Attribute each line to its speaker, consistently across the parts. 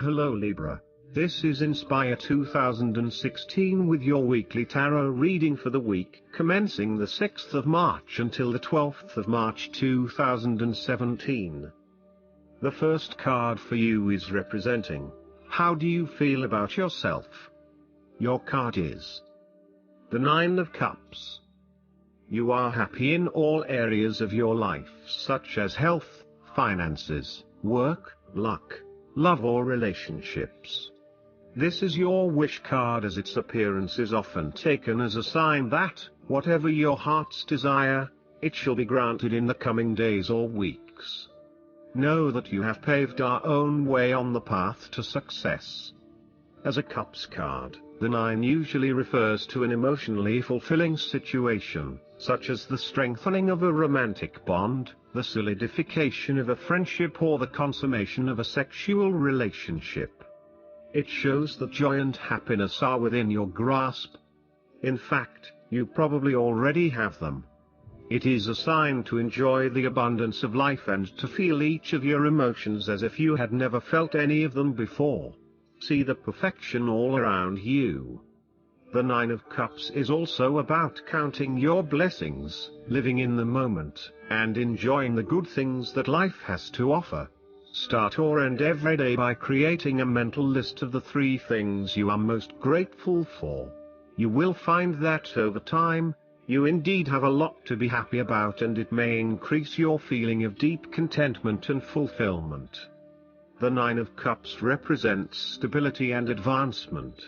Speaker 1: Hello Libra, this is Inspire 2016 with your weekly tarot reading for the week commencing the 6th of March until the 12th of March 2017. The first card for you is representing, how do you feel about yourself? Your card is the 9 of Cups. You are happy in all areas of your life such as health, finances, work, luck, love or relationships. This is your wish card, as its appearance is often taken as a sign that, whatever your heart's desire, it shall be granted in the coming days or weeks. Know that you have paved our own way on the path to success. As a Cups card, the 9 usually refers to an emotionally fulfilling situation, such as the strengthening of a romantic bond, the solidification of a friendship or the consummation of a sexual relationship. It shows that joy and happiness are within your grasp. In fact, you probably already have them. It is a sign to enjoy the abundance of life and to feel each of your emotions as if you had never felt any of them before. See the perfection all around you. The 9 of Cups is also about counting your blessings, living in the moment, and enjoying the good things that life has to offer. Start or end every day by creating a mental list of the 3 things you are most grateful for. You will find that over time, you indeed have a lot to be happy about, and it may increase your feeling of deep contentment and fulfillment. The 9 of Cups represents stability and advancement.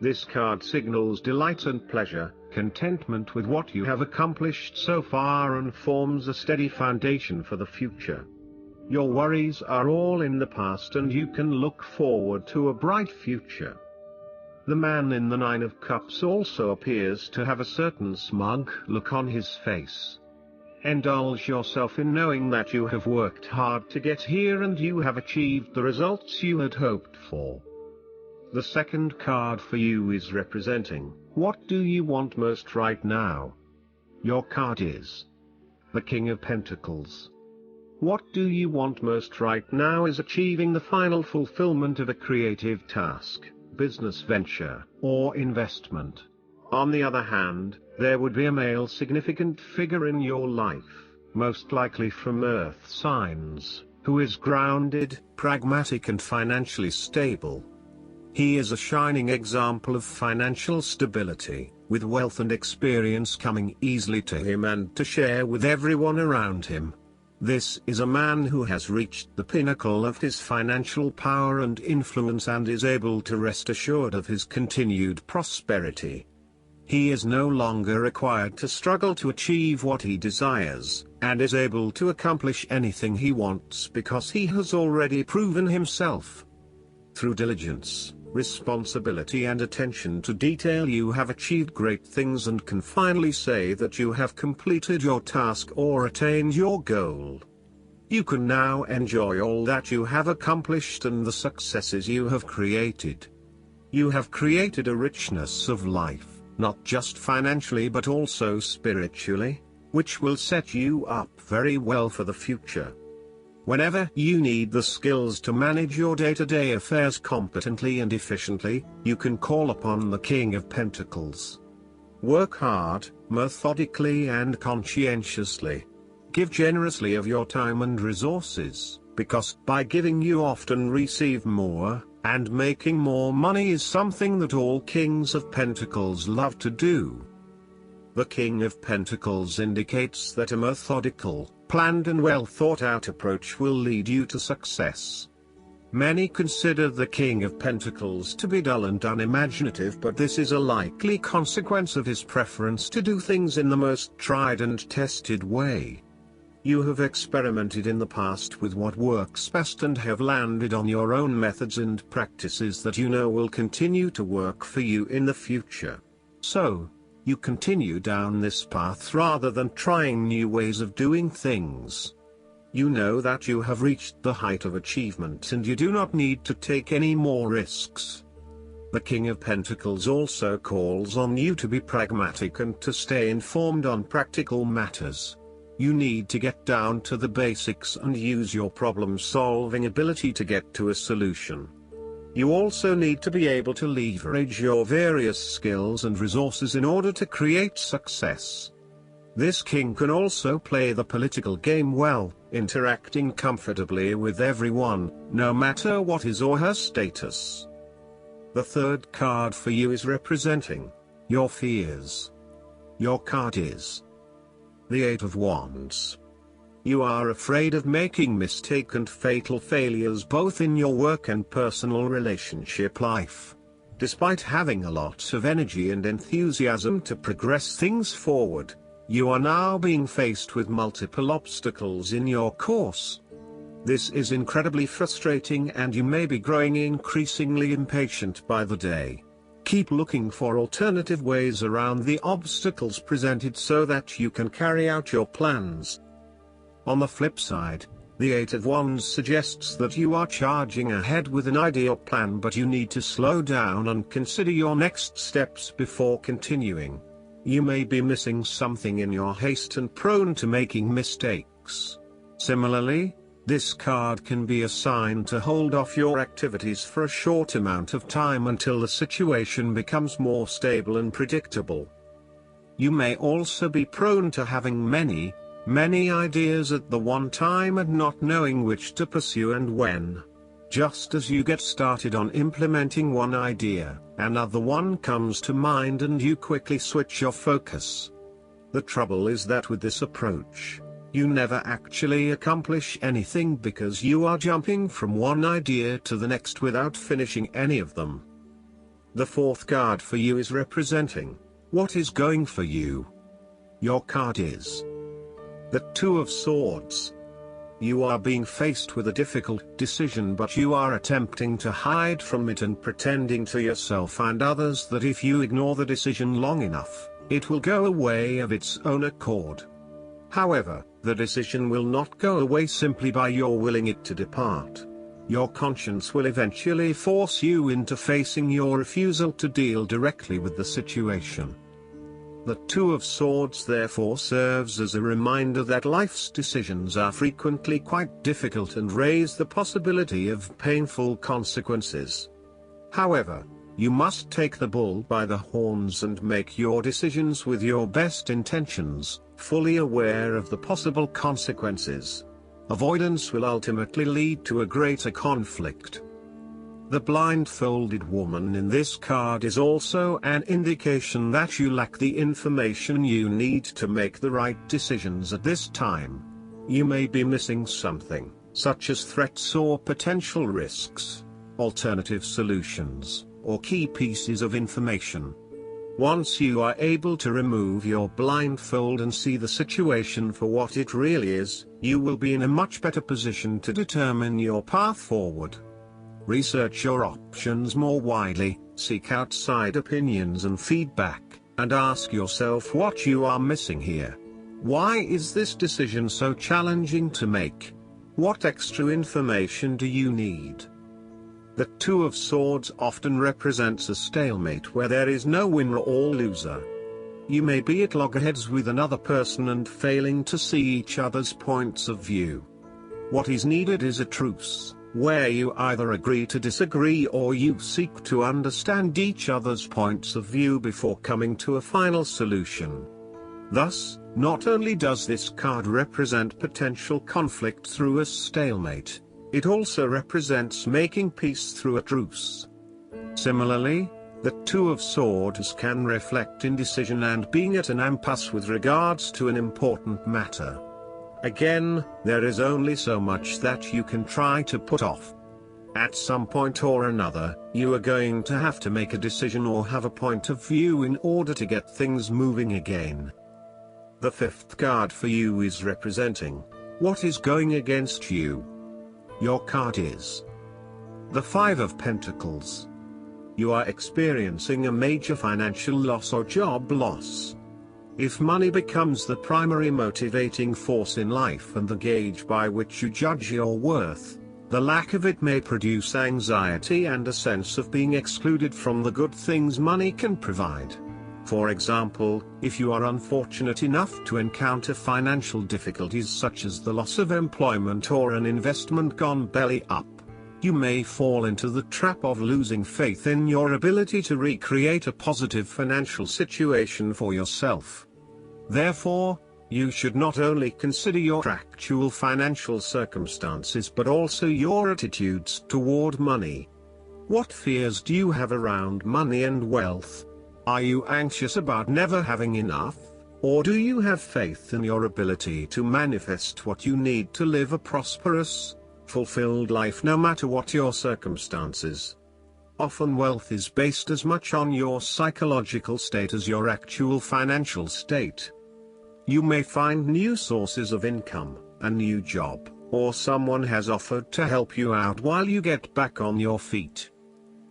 Speaker 1: This card signals delight and pleasure, contentment with what you have accomplished so far, and forms a steady foundation for the future. Your worries are all in the past and you can look forward to a bright future. The man in the 9 of Cups also appears to have a certain smug look on his face. Indulge yourself in knowing that you have worked hard to get here and you have achieved the results you had hoped for. The second card for you is representing, what do you want most right now? Your card is the King of Pentacles. What do you want most right now is achieving the final fulfillment of a creative task, business venture, or investment. On the other hand, there would be a male significant figure in your life, most likely from Earth signs, who is grounded, pragmatic and financially stable. He is a shining example of financial stability, with wealth and experience coming easily to him and to share with everyone around him. This is a man who has reached the pinnacle of his financial power and influence and is able to rest assured of his continued prosperity. He is no longer required to struggle to achieve what he desires, and is able to accomplish anything he wants because he has already proven himself. Through diligence, responsibility and attention to detail, you have achieved great things and can finally say that you have completed your task or attained your goal. You can now enjoy all that you have accomplished and the successes you have created. You have created a richness of life, not just financially but also spiritually, which will set you up very well for the future. Whenever you need the skills to manage your day-to-day affairs competently and efficiently, you can call upon the King of Pentacles. Work hard, methodically and conscientiously. Give generously of your time and resources, because by giving you often receive more, and making more money is something that all Kings of Pentacles love to do. The King of Pentacles indicates that a methodical, planned and well thought out approach will lead you to success. Many consider the King of Pentacles to be dull and unimaginative, but this is a likely consequence of his preference to do things in the most tried and tested way. You have experimented in the past with what works best and have landed on your own methods and practices that you know will continue to work for you in the future. So, you continue down this path rather than trying new ways of doing things. You know that you have reached the height of achievement and you do not need to take any more risks. The King of Pentacles also calls on you to be pragmatic and to stay informed on practical matters. You need to get down to the basics and use your problem-solving ability to get to a solution. You also need to be able to leverage your various skills and resources in order to create success. This king can also play the political game well, interacting comfortably with everyone, no matter what his or her status. The third card for you is representing your fears. Your card is the Eight of Wands. You are afraid of making mistakes and fatal failures both in your work and personal relationship life. Despite having a lot of energy and enthusiasm to progress things forward, you are now being faced with multiple obstacles in your course. This is incredibly frustrating and you may be growing increasingly impatient by the day. Keep looking for alternative ways around the obstacles presented so that you can carry out your plans. On the flip side, the Eight of Wands suggests that you are charging ahead with an idea or plan, but you need to slow down and consider your next steps before continuing. You may be missing something in your haste and prone to making mistakes. Similarly, this card can be a sign to hold off your activities for a short amount of time until the situation becomes more stable and predictable. You may also be prone to having many ideas at the one time and not knowing which to pursue and when. Just as you get started on implementing one idea, another one comes to mind and you quickly switch your focus. The trouble is that with this approach, you never actually accomplish anything because you are jumping from one idea to the next without finishing any of them. The fourth card for you is representing what is going for you. Your card is the Two of Swords. You are being faced with a difficult decision, but you are attempting to hide from it and pretending to yourself and others that if you ignore the decision long enough, it will go away of its own accord. However, the decision will not go away simply by your willing it to depart. Your conscience will eventually force you into facing your refusal to deal directly with the situation. The Two of Swords therefore serves as a reminder that life's decisions are frequently quite difficult and raise the possibility of painful consequences. However, you must take the bull by the horns and make your decisions with your best intentions, fully aware of the possible consequences. Avoidance will ultimately lead to a greater conflict. The blindfolded woman in this card is also an indication that you lack the information you need to make the right decisions at this time. You may be missing something, such as threats or potential risks, alternative solutions, or key pieces of information. Once you are able to remove your blindfold and see the situation for what it really is, you will be in a much better position to determine your path forward. Research your options more widely, seek outside opinions and feedback, and ask yourself what you are missing here. Why is this decision so challenging to make? What extra information do you need? The Two of Swords often represents a stalemate where there is no winner or loser. You may be at loggerheads with another person and failing to see each other's points of view. What is needed is a truce, where you either agree to disagree or you seek to understand each other's points of view before coming to a final solution. Thus, not only does this card represent potential conflict through a stalemate, it also represents making peace through a truce. Similarly, the Two of Swords can reflect indecision and being at an impasse with regards to an important matter. Again, there is only so much that you can try to put off. At some point or another, you are going to have to make a decision or have a point of view in order to get things moving again. The fifth card for you is representing what is going against you. Your card is the Five of Pentacles. You are experiencing a major financial loss or job loss. If money becomes the primary motivating force in life and the gauge by which you judge your worth, the lack of it may produce anxiety and a sense of being excluded from the good things money can provide. For example, if you are unfortunate enough to encounter financial difficulties such as the loss of employment or an investment gone belly up, You may fall into the trap of losing faith in your ability to recreate a positive financial situation for yourself. Therefore, you should not only consider your actual financial circumstances but also your attitudes toward money. What fears do you have around money and wealth? Are you anxious about never having enough, or do you have faith in your ability to manifest what you need to live a prosperous, fulfilled life no matter what your circumstances? Often wealth is based as much on your psychological state as your actual financial state. You may find new sources of income, a new job, or someone has offered to help you out while you get back on your feet.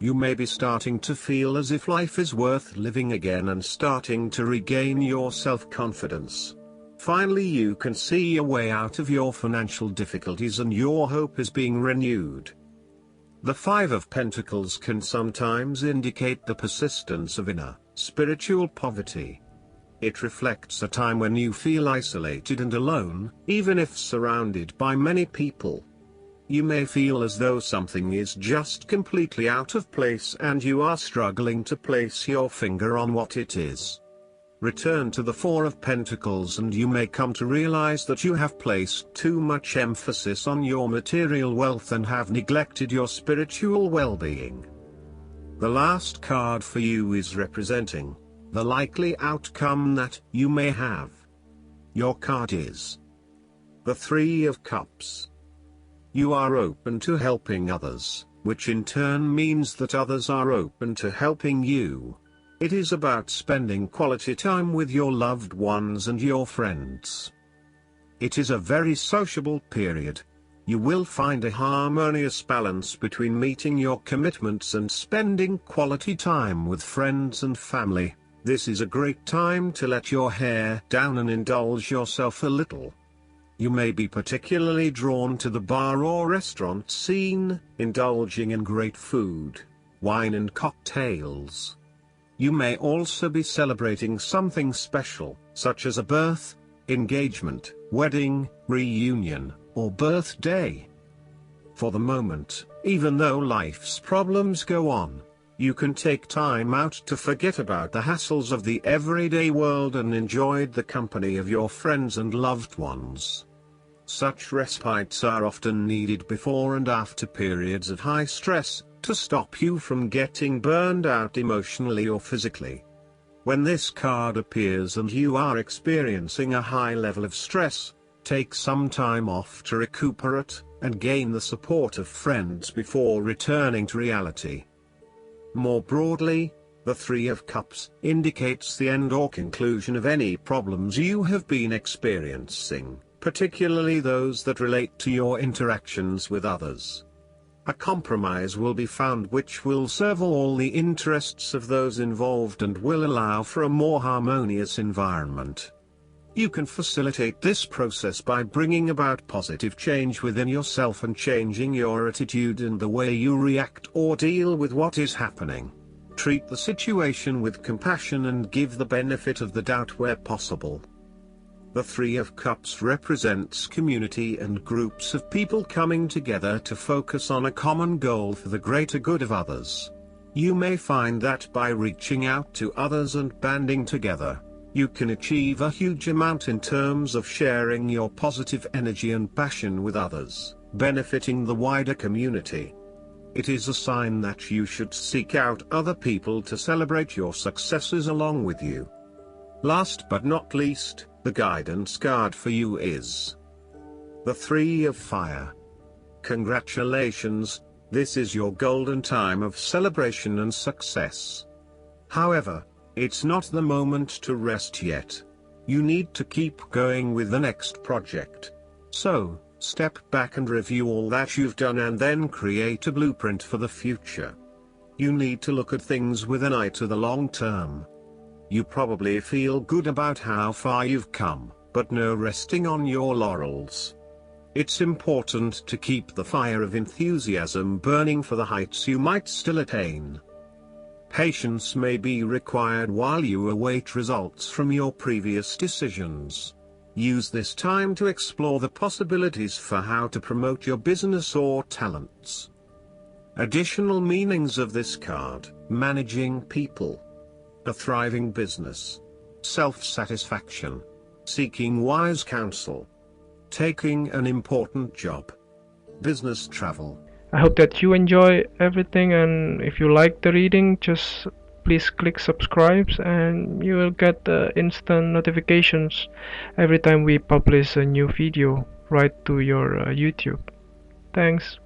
Speaker 1: You may be starting to feel as if life is worth living again and starting to regain your self-confidence. Finally, you can see a way out of your financial difficulties and your hope is being renewed. The Five of Pentacles can sometimes indicate the persistence of inner, spiritual poverty. It reflects a time when you feel isolated and alone, even if surrounded by many people. You may feel as though something is just completely out of place and you are struggling to place your finger on what it is. Return to the Four of Pentacles and you may come to realize that you have placed too much emphasis on your material wealth and have neglected your spiritual well-being. The last card for you is representing the likely outcome that you may have. Your card is the Three of Cups. You are open to helping others, which in turn means that others are open to helping you. It is about spending quality time with your loved ones and your friends. It is a very sociable period. You will find a harmonious balance between meeting your commitments and spending quality time with friends and family. This is a great time to let your hair down and indulge yourself a little. You may be particularly drawn to the bar or restaurant scene, indulging in great food, wine and cocktails. You may also be celebrating something special, such as a birth, engagement, wedding, reunion, or birthday. For the moment, even though life's problems go on, you can take time out to forget about the hassles of the everyday world and enjoy the company of your friends and loved ones. Such respites are often needed before and after periods of high stress, to stop you from getting burned out emotionally or physically. When this card appears and you are experiencing a high level of stress, take some time off to recuperate, and gain the support of friends before returning to reality. More broadly, the Three of Cups indicates the end or conclusion of any problems you have been experiencing, particularly those that relate to your interactions with others. A compromise will be found which will serve all the interests of those involved and will allow for a more harmonious environment. You can facilitate this process by bringing about positive change within yourself and changing your attitude and the way you react or deal with what is happening. Treat the situation with compassion and give the benefit of the doubt where possible. The Three of Cups represents community and groups of people coming together to focus on a common goal for the greater good of others. You may find that by reaching out to others and banding together, you can achieve a huge amount in terms of sharing your positive energy and passion with others, benefiting the wider community. It is a sign that you should seek out other people to celebrate your successes along with you. Last but not least, the guidance card for you is the Three of Fire. Congratulations, this is your golden time of celebration and success. However, it's not the moment to rest yet. You need to keep going with the next project. So, step back and review all that you've done and then create a blueprint for the future. You need to look at things with an eye to the long term. You probably feel good about how far you've come, but no resting on your laurels. It's important to keep the fire of enthusiasm burning for the heights you might still attain. Patience may be required while you await results from your previous decisions. Use this time to explore the possibilities for how to promote your business or talents. Additional meanings of this card: managing people, a thriving business, self-satisfaction, seeking wise counsel, taking an important job, business travel.
Speaker 2: I hope that you enjoy everything, and if you like the reading, just please click subscribe and you will get instant notifications every time we publish a new video right to your YouTube. Thanks.